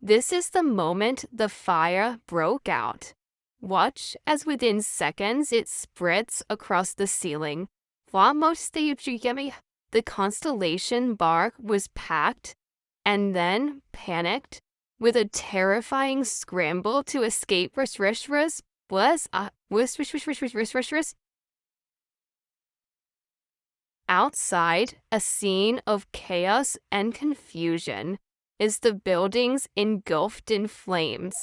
This is the moment the fire broke out. Watch as within seconds it spreads across the ceiling. The constellation bar was packed and then panicked with a terrifying scramble to escape. Outside, a scene of chaos and confusion is the buildings engulfed in flames.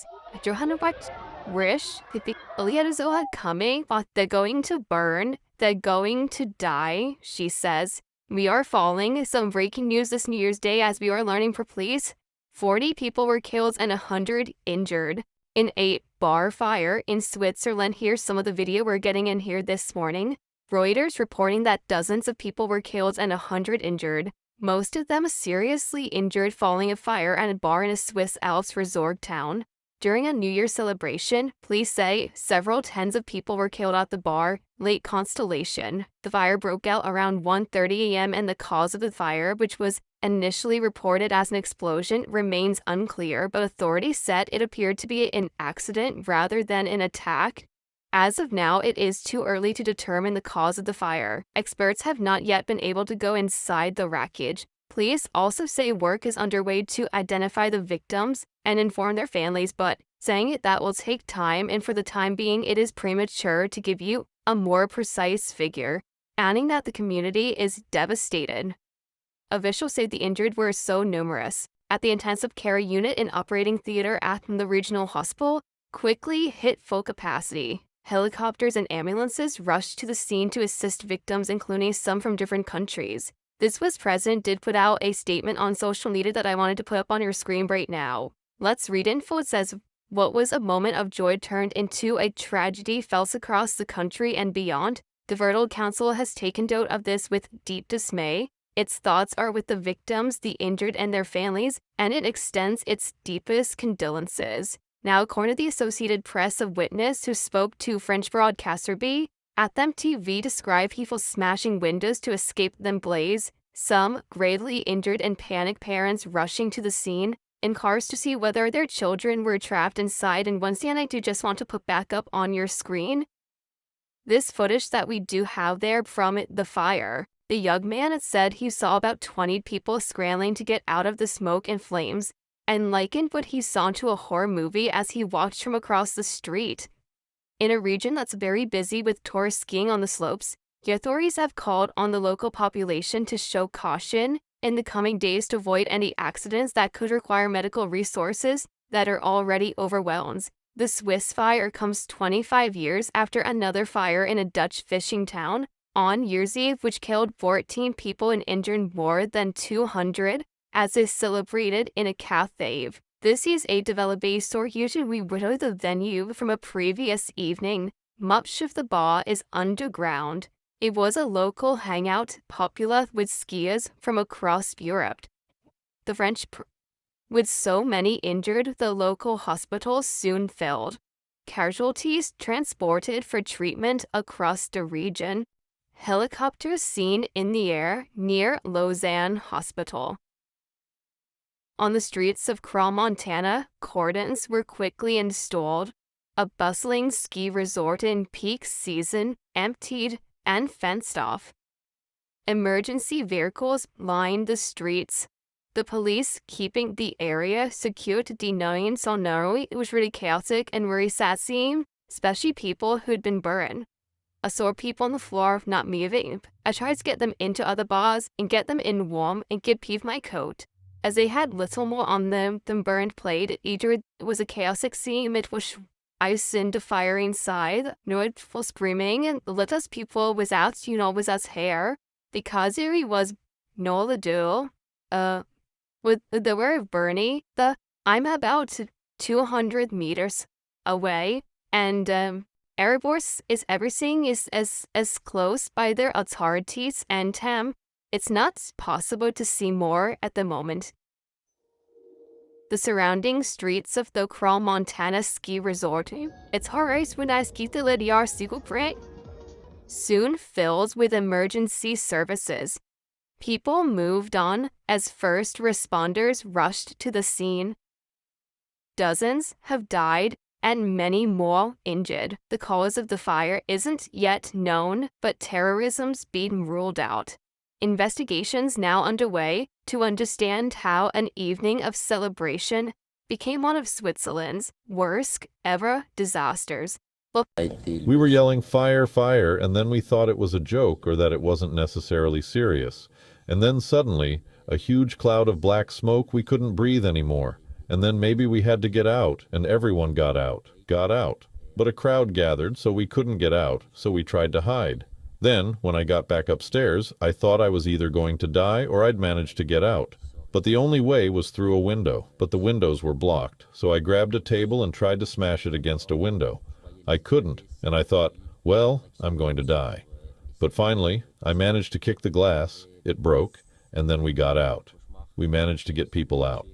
Coming, but they're going to burn, they're going to die, she says. We are falling. Some breaking news this New Year's Day as we are learning for police. 40 people were killed and 100 injured in a bar fire in Switzerland. Here's some of the video we're getting in here this morning. Reuters reporting that dozens of people were killed and 100 injured, most of them seriously injured following a fire at a bar in a Swiss Alps resort town. During a New Year's celebration, police say several tens of people were killed at the bar, Lake Constellation. The fire broke out around 1:30 a.m. and the cause of the fire, which was initially reported as an explosion, remains unclear, but authorities said it appeared to be an accident rather than an attack. As of now, it is too early to determine the cause of the fire. Experts have not yet been able to go inside the wreckage. Police also say work is underway to identify the victims and inform their families, but saying that will take time, and for the time being, it is premature to give you a more precise figure, adding that the community is devastated. Officials say the injured were so numerous at the intensive care unit and operating theater at the regional hospital quickly hit full capacity. Helicopters and ambulances rushed to the scene to assist victims, including some from different countries. The Swiss president did put out a statement on social media that I wanted to put up on your screen right now. Let's read info. It says, what was a moment of joy turned into a tragedy felt across the country and beyond. The Federal Council has taken note of this with deep dismay. Its thoughts are with the victims, the injured, and their families, and it extends its deepest condolences. Now, according to the Associated Press, a witness who spoke to French broadcaster B at MTV described people smashing windows to escape the blaze, some gravely injured and panicked parents rushing to the scene in cars to see whether their children were trapped inside. And once again, I do just want to put back up on your screen this footage that we do have there from the fire. The young man had said he saw about 20 people scrambling to get out of the smoke and flames, and likened what he saw to a horror movie as he walked from across the street. In a region that's very busy with tourists skiing on the slopes, the authorities have called on the local population to show caution in the coming days to avoid any accidents that could require medical resources that are already overwhelmed. The Swiss fire comes 25 years after another fire in a Dutch fishing town on New Year's Eve, which killed 14 people and injured more than 200, as is celebrated in a cafe. This is a developed story. Usually we widow the venue from a previous evening. Much of the bar is underground. It was a local hangout popular with skiers from across Europe. The French, with so many injured, the local hospitals soon filled. Casualties transported for treatment across the region. Helicopters seen in the air near Lausanne Hospital. On the streets of Crans-Montana, cordons were quickly installed. A bustling ski resort in peak season emptied and fenced off. Emergency vehicles lined the streets. The police keeping the area secure to denying Sonori. It was really chaotic and very sad scene, especially people who'd been burned. I saw people on the floor not moving. I tried to get them into other bars and get them in warm and give people my coat, as they had little more on them than burned plate. Either it was a chaotic scene, it was ice in the fire inside, nor it was screaming, and the little people without hair, because there was no ladue, with the word Bernie, I'm about 200 meters away, and Erebors is everything is as close by their authorities, and it's not possible to see more at the moment. The surrounding streets of the Crans-Montana ski resort, it's horrors when I ski the Lydiar Sigurbrand, soon filled with emergency services. People moved on as first responders rushed to the scene. Dozens have died and many more injured. The cause of the fire isn't yet known, but terrorism's been ruled out. Investigations now underway to understand how an evening of celebration became one of Switzerland's worst ever disasters. We were yelling fire, fire, and then we thought it was a joke or that it wasn't necessarily serious. And then suddenly, a huge cloud of black smoke, we couldn't breathe anymore. And then maybe we had to get out, and everyone got out. But a crowd gathered, so we couldn't get out, so we tried to hide. Then, when I got back upstairs, I thought I was either going to die or I'd manage to get out. But the only way was through a window, but the windows were blocked, so I grabbed a table and tried to smash it against a window. I couldn't, and I thought, well, I'm going to die. But finally, I managed to kick the glass, it broke, and then we got out. We managed to get people out.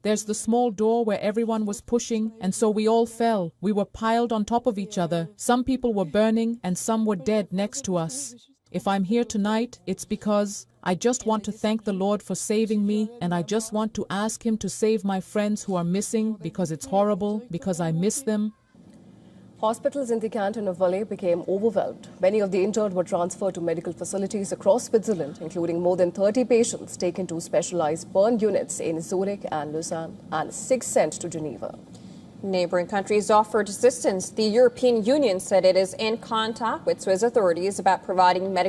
There's the small door where everyone was pushing, and so we all fell. We were piled on top of each other. Some people were burning, and some were dead next to us. If I'm here tonight, it's because I just want to thank the Lord for saving me, and I just want to ask Him to save my friends who are missing, because it's horrible, because I miss them. Hospitals in the canton of Valais became overwhelmed. Many of the injured were transferred to medical facilities across Switzerland, including more than 30 patients taken to specialized burn units in Zurich and Lausanne, and 6 sent to Geneva. Neighboring countries offered assistance. The European Union said it is in contact with Swiss authorities about providing medical